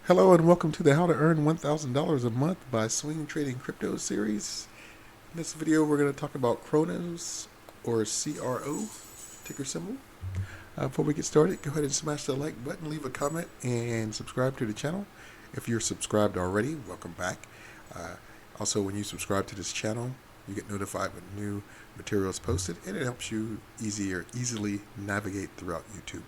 Hello and welcome to the How to Earn $1,000 a Month by Swing Trading Crypto series. In this video, we're going to talk about Cronos, or CRO, ticker symbol. Before we get started, go ahead and smash the like button, leave a comment, and subscribe to the channel. If you're subscribed already, welcome back. Also, when you subscribe to this channel, you get notified when new materials posted, and it helps you easily navigate throughout YouTube.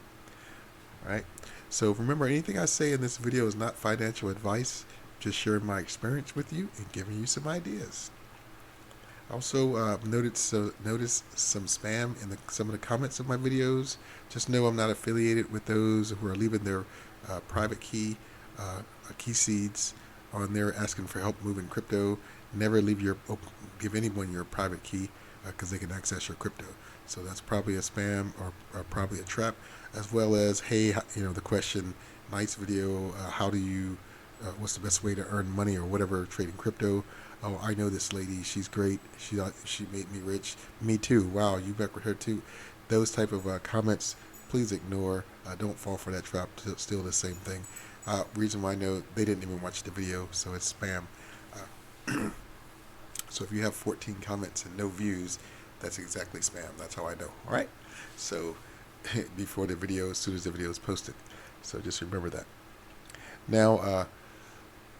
All right. So remember, anything I say in this video is not financial advice, just sharing my experience with you and giving you some ideas. Also, notice some spam in some of the comments of my videos. Just know I'm not affiliated with those who are leaving their private key seeds on there asking for help moving crypto. Never give anyone your private key because they can access your crypto. So that's probably a spam or probably a trap, as well as, hey, the question, nice video, how do you, what's the best way to earn money or whatever trading crypto? Oh, I know this lady, she's great, she made me rich. Me too. Wow, you back with her too. Those type of comments, please ignore. Don't fall for that trap. Still the same thing. Reason why I know, they didn't even watch the video, so it's spam. So if you have 14 comments and no views, that's exactly spam. That's how I know. All right. So before the video, as soon as the video is posted. So just remember that. Now,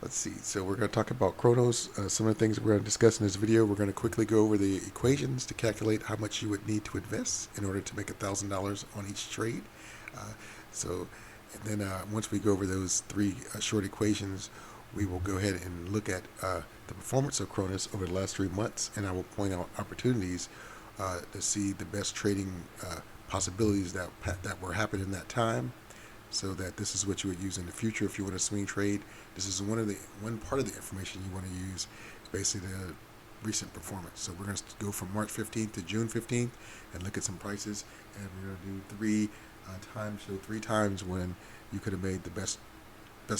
let's see. So we're going to talk about Cronos. Some of the things we're going to discuss in this video. We're going to quickly go over the equations to calculate how much you would need to invest in order to make $1,000 on each trade. And then once we go over those three short equations, we will go ahead and look at the performance of Cronos over the last 3 months, and I will point out opportunities to see the best trading possibilities that were happening in that time, so that this is what you would use in the future if you want to swing trade. This is one part of the information you want to use, is basically the recent performance. So we're going to go from March 15th to June 15th and look at some prices, and we're going to do three times when you could have made the best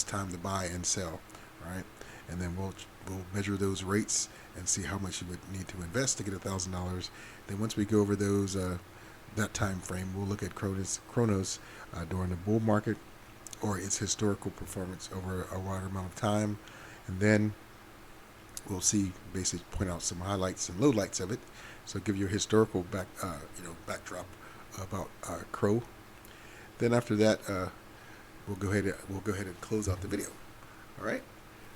time to buy and sell, right? And then we'll measure those rates and see how much you would need to invest to get $1,000. Then once we go over those that time frame, we'll look at Cronos during the bull market or its historical performance over a wider amount of time, and then we'll basically point out some highlights and lowlights of it. So give you a historical backdrop about CRO. Then after that, we'll go ahead and close out the video. All right.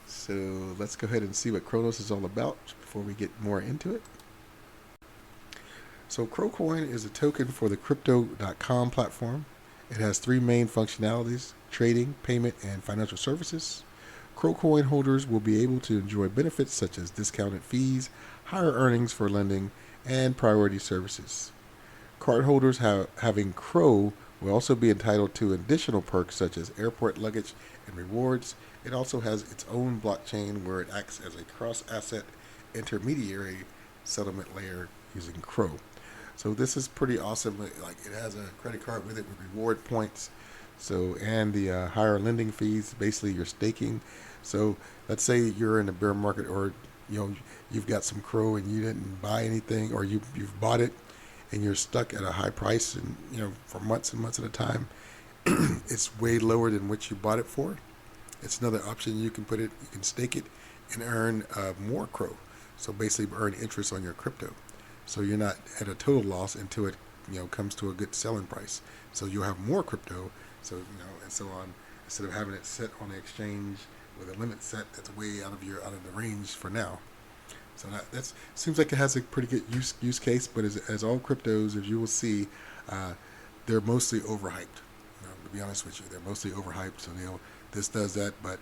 So let's go ahead and see what Cronos is all about before we get more into it. So CROcoin is a token for the Crypto.com platform. It has three main functionalities: trading, payment, and financial services. CROcoin holders will be able to enjoy benefits such as discounted fees, higher earnings for lending, and priority services. Cardholders having CRO will also be entitled to additional perks such as airport luggage and rewards. It also has its own blockchain where it acts as a cross-asset intermediary settlement layer using CRO. So this is pretty awesome. Like, it has a credit card with it with reward points. So, and the higher lending fees, basically you're staking. So let's say you're in a bear market, or you've got some CRO and you didn't buy anything, or you've bought it and you're stuck at a high price, and for months and months at a time. It's way lower than what you bought it for. It's another option. You can stake it and earn more CRO. So basically earn interest on your crypto. So you're not at a total loss until it comes to a good selling price. So you'll have more crypto. So and so on, instead of having it set on the exchange with a limit set that's way out of the range for now. So that seems like it has a pretty good use case, but as all cryptos, as you will see, they're mostly overhyped. To be honest with you, they're mostly overhyped. So this does that, but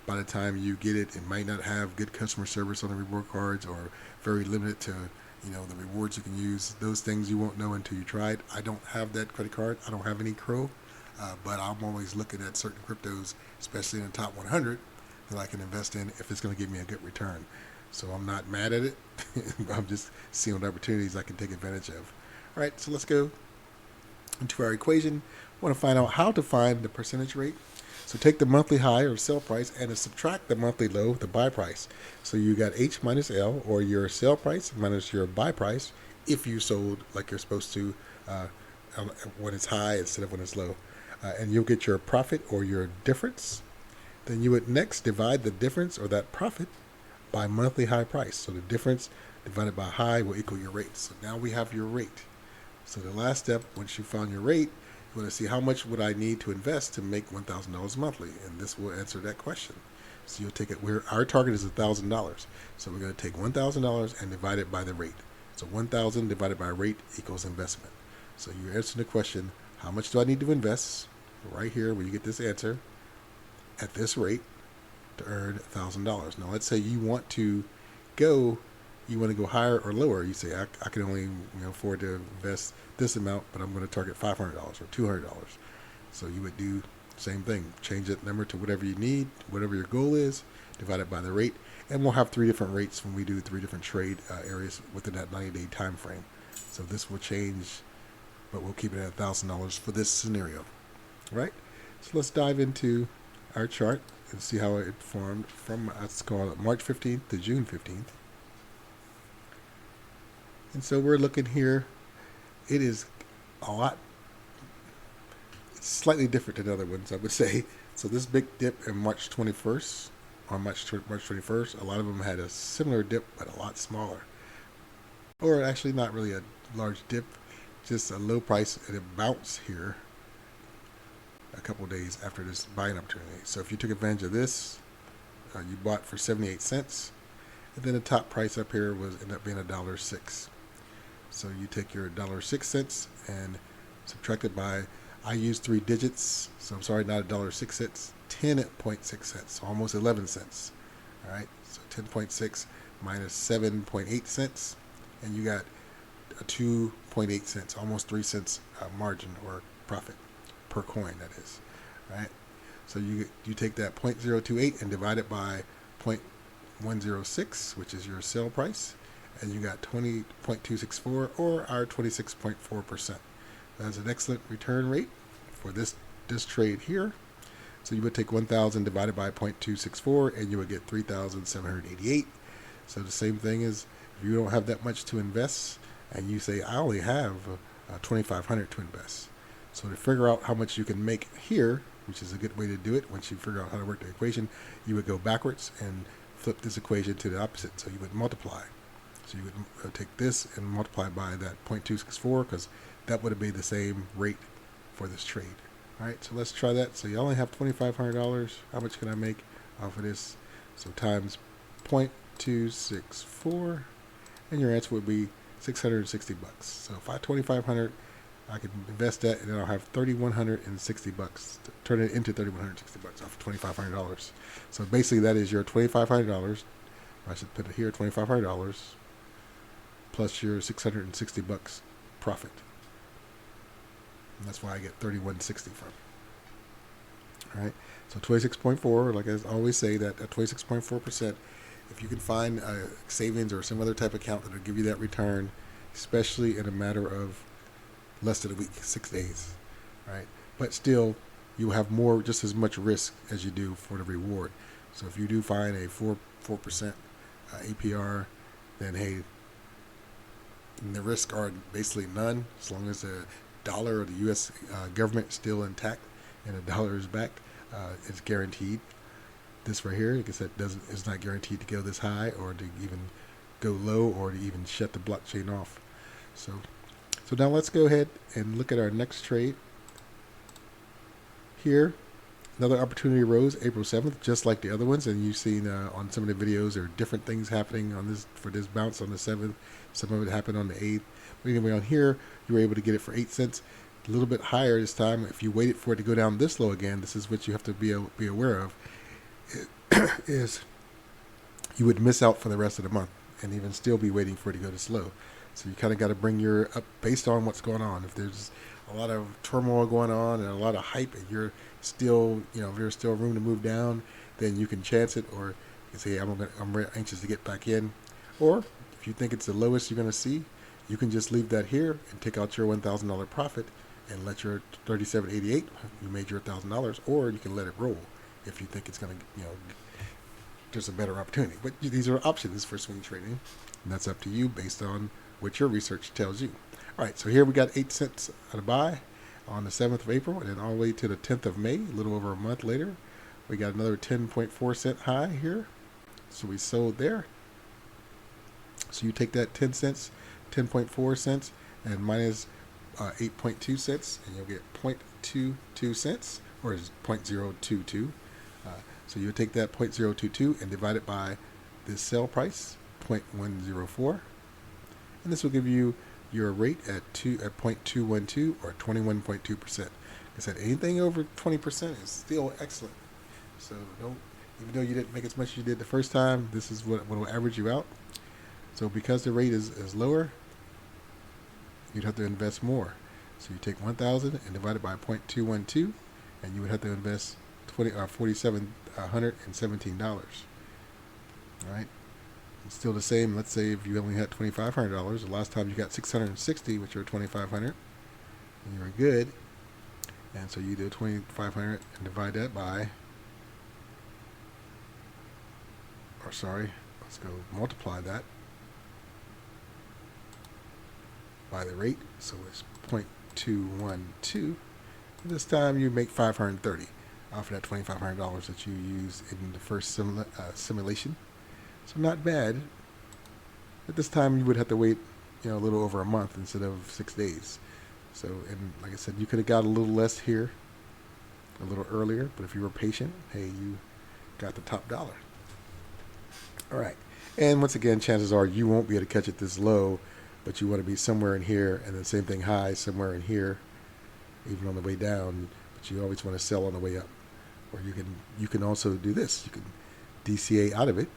by the time you get it, it might not have good customer service on the reward cards, or very limited to the rewards you can use. Those things you won't know until you try it. I don't have that credit card. I don't have any CRO, but I'm always looking at certain cryptos, especially in the top 100, that I can invest in if it's going to give me a good return. So I'm not mad at it. I'm just seeing what opportunities I can take advantage of. All right, so let's go into our equation. We want to find out how to find the percentage rate. So take the monthly high or sell price and subtract the monthly low, the buy price. So you got H minus L, or your sell price minus your buy price, if you sold like you're supposed to when it's high instead of when it's low. And you'll get your profit or your difference. Then you would next divide the difference or that profit by monthly high price. So the difference divided by high will equal your rate. So now we have your rate. So the last step, once you found your rate, you want to see how much would I need to invest to make $1,000 monthly, and this will answer that question. So you'll take it. Our target is $1,000, so we're going to take $1,000 and divide it by the rate. So 1,000 divided by rate equals investment. So you're answering the question: how much do I need to invest? Right here, when you get this answer, at this rate, to earn $1,000. Now let's say you want to go higher or lower. You say I can only afford to invest this amount, but I'm going to target $500 or $200. So you would do the same thing. Change that number to whatever you need, whatever your goal is, divide it by the rate, and we'll have 3 different rates when we do 3 different trade areas within that 90-day time frame. So this will change, but we'll keep it at $1,000 for this scenario. All right. So let's dive into our chart and see how it formed from, let's call it March 15th to June 15th. And so we're looking here. It is a lot, it's slightly different than other ones, I would say. So this big dip in March 21st, on March 21st, a lot of them had a similar dip, but a lot smaller. Or actually not really a large dip, just a low price, and it bounced here a couple of days after this buying opportunity. So if you took advantage of this, you bought for 78 cents, and then the top price up here ended up being $1.06. So you take your $1.06 and subtract it by, I use 3 digits, so I'm sorry, not $1.06, 10.6 cents, so almost 11 cents. All right, so 10.6 minus 7.8 cents, and you got a 2.8 cents, almost 3 cents margin or profit per coin, that is. All right, so you take that 0.028 and divide it by 0.106, which is your sale price, and you got 20.264, or our 26.4%. That's an excellent return rate for this trade here. So you would take 1,000 divided by 0.264, and you would get 3,788. So the same thing is, if you don't have that much to invest, and you say, I only have 2,500 to invest. So to figure out how much you can make here, which is a good way to do it, once you figure out how to work the equation, you would go backwards and flip this equation to the opposite. So you would multiply. So you would take this and multiply by that 0.264, because that would be the same rate for this trade. All right, so let's try that. So you only have $2,500. How much can I make off of this? So times 0.264, and your answer would be $660. So if I have 2,500, I can invest that, and then I'll have $3,160. Turn it into $3,160 off of $2,500. So basically, that is your $2,500. I should put it here, $2,500 plus your $660 profit. And that's why I get $3,160 from. All right. So 26.4, like I always say, that at 26.4%, if you can find a savings or some other type of account that will give you that return, especially in a matter of less than a week, 6 days, right? But still, you have more, just as much risk as you do for the reward. So if you do find a 4% APR, then hey, the risks are basically none, as long as the dollar or the U.S. Government is still intact and the dollar is back. It's guaranteed. This right here, like I said, is not guaranteed to go this high or to even go low or to even shut the blockchain off. So now let's go ahead and look at our next trade. Here, another opportunity arose April 7th, just like the other ones, and you've seen on some of the videos there are different things happening on this for this bounce on the 7th. Some of it happened on the 8th. But anyway, on here, you were able to get it for 8 cents, a little bit higher this time. If you waited for it to go down this low again, this is what you have to be aware of, is you would miss out for the rest of the month and even still be waiting for it to go this low. So you kind of got to bring your up based on what's going on. If there's a lot of turmoil going on and a lot of hype, and you're still, if there's still room to move down, then you can chance it, or you can say, I'm very anxious to get back in. Or if you think it's the lowest you're going to see, you can just leave that here and take out your $1,000 profit and let your $37.88, you made your $1,000, or you can let it roll if you think it's going to, there's a better opportunity. But these are options for swing trading, and that's up to you based on what your research tells you. All right, so here we got 8 cents at a buy on the 7th of April, and then all the way to the 10th of May, a little over a month later, We got another 10.4 cent high here. So we sold there. So you take that 10 cents, 10.4 cents, and minus 8.2 cents, and you'll get 0.22 cents, or is 0.022. So you take that 0.022 and divide it by this sell price, 0.104, and this will give you your rate at 0.212 or 21.2%. Like I said, anything over 20% is still excellent. So don't, even though you didn't make as much as you did the first time, this is what will average you out. So because the rate is lower, you'd have to invest more. So you take 1,000 and divide it by 0.212, and you would have to invest $4,717. All right. It's still the same. Let's say if you only had $2,500, the last time you got $660, which are $2,500, and you were good. And so you do $2,500 and divide that by, or sorry, let's go multiply that by the rate. So it's 0.212. This time you make $530 off of that $2,500 that you used in the first simulation. So not bad. At this time you would have to wait, a little over a month instead of 6 days. So, and like I said, you could have got a little less here a little earlier, but if you were patient, hey, you got the top dollar. All right. And once again, chances are you won't be able to catch it this low, but you want to be somewhere in here, and then same thing high somewhere in here, even on the way down, but you always want to sell on the way up. Or you can also do this. You can DCA out of it,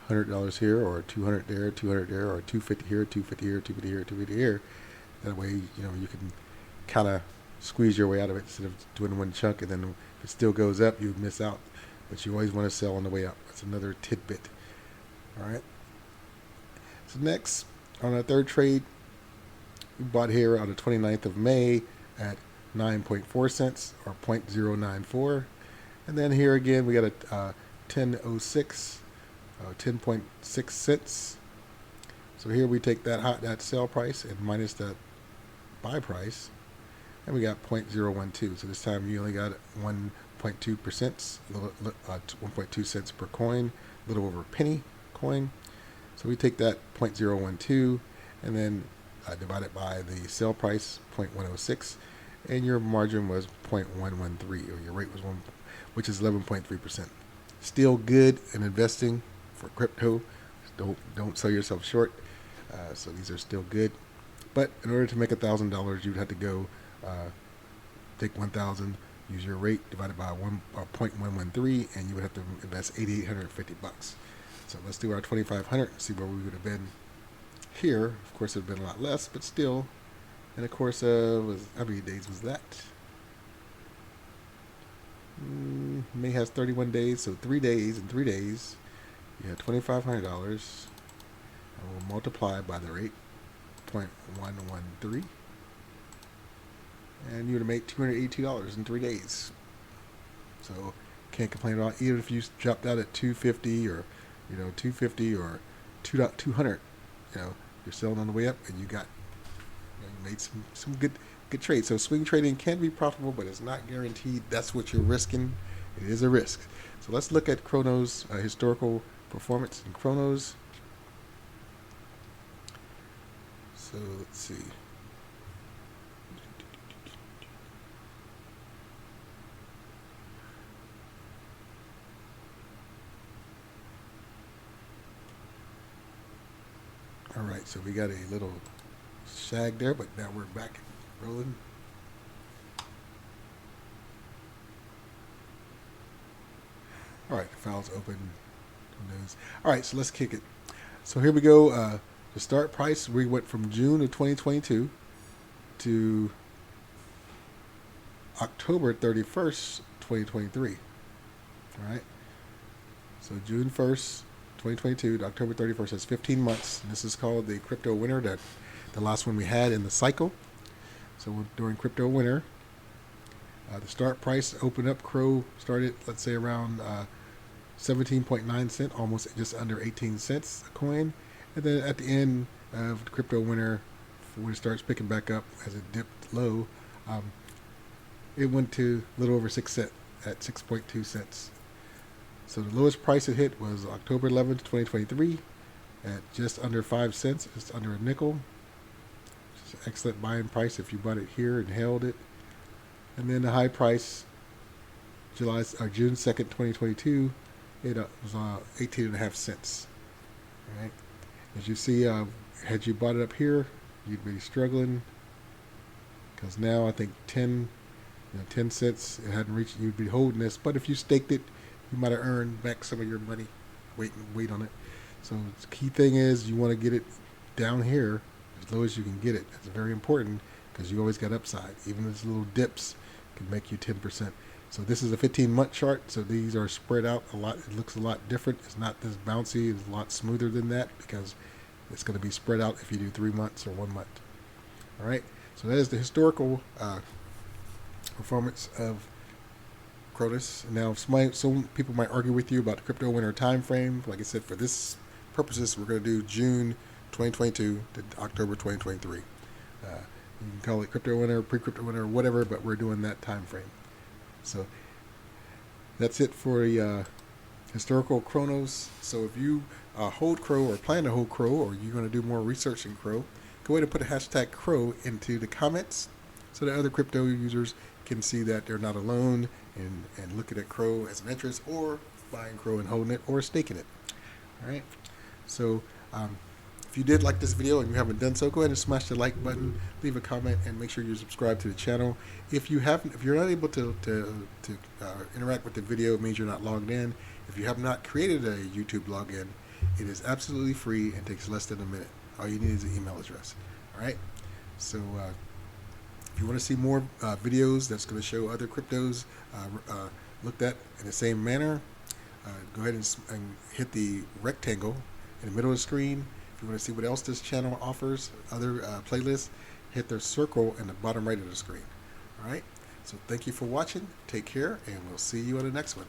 $100 here, or 200 there, 200 there, or 250 here, 250 here, 250 here, 250 here. That way, you can kind of squeeze your way out of it instead of doing one chunk, and then if it still goes up, you miss out. But you always want to sell on the way up. That's another tidbit. All right. So next, on our third trade, we bought here on the 29th of May at 9.4 cents or 0.094. And then here again, we got a 10.06, 10.6 cents. So here we take that sell price and minus that buy price, and we got 0.012. So this time you only got 1.2%, 1.2 cents per coin, a little over a penny coin. So we take that 0.012 and then divide it by the sell price, 0.106, and your margin was 0.113, or your rate was which is 11.3%. Still good in investing for crypto. Don't sell yourself short. So these are still good. But in order to make $1,000, you'd have to go take 1,000, use your rate, divide it by 0.113, and you would have to invest $8,850. So let's do our 2,500 and see where we would have been here. Of course, it would have been a lot less, but still, in the course of, how many days was that? May has 31 days, so 3 days. In 3 days, you had $2,500, and we'll multiply by the rate, 0.113, and you would have made $282 in 3 days. So can't complain about it. Even if you dropped out at 250 or 250 or 200, you're selling on the way up, and you made some good trades. So swing trading can be profitable, but it's not guaranteed. That's what you're risking. It is a risk. So let's look at Cronos historical performance in Cronos. So let's see. All right, so we got a little shag there, but now we're back rolling. All right, the file's open. Who knows? All right, so let's kick it. So here we go. The start price, we went from June of 2022 to October 31st, 2023. All right. So June 1st, 2022 to October 31st, that's 15 months. And this is called the crypto winter, the last one we had in the cycle. So during crypto winter, the start price opened up. Crow started, let's say, around 17.9 cents, almost just under 18 cents a coin. And then at the end of the crypto winter, when it starts picking back up as it dipped low, it went to a little over 6 cents. at 6.2 cents. So the lowest price it hit was October 11th, 2023 at just under 5 cents, just under a nickel. It's an excellent buying price if you bought it here and held it. And then the high price, June 2nd, 2022, it was 18.5 cents. All right. As you see, had you bought it up here, you'd be struggling because now I think 10 cents, it hadn't reached, you'd be holding this. But if you staked it, you might have earned back some of your money. Wait on it. So the key thing is you want to get it down here as low as you can get it. That's very important because you always got upside. Even those little dips can make you 10%. So this is a 15-month chart. So these are spread out a lot. It looks a lot different. It's not this bouncy. It's a lot smoother than that because it's going to be spread out if you do 3 months or 1 month. All right. So that is the historical performance of Cronos. Now, some people might argue with you about the crypto winter time frame. Like I said, for this purposes, we're going to do June 2022 to October 2023. You can call it crypto winter, pre-crypto winter, whatever, but we're doing that time frame. So that's it for the historical Cronos. So if you hold CRO or plan to hold CRO, or you're going to do more research in CRO, go ahead and put a hashtag CRO into the comments so that other crypto users can see that they're not alone and looking at CRO as an interest, or buying CRO and holding it, or staking it. All right. So if you did like this video and you haven't done so, go ahead and smash the like button, leave a comment, and make sure you subscribe to the channel. If you're not able to interact with the video, it means you're not logged in. If you have not created a YouTube login, it is absolutely free and takes less than a minute. All you need is an email address. All right. So if you want to see more videos that's going to show other cryptos looked at in the same manner, go ahead and hit the rectangle in the middle of the screen. If you want to see what else this channel offers, other playlists, hit the circle in the bottom right of the screen. All right. So thank you for watching. Take care, and we'll see you on the next one.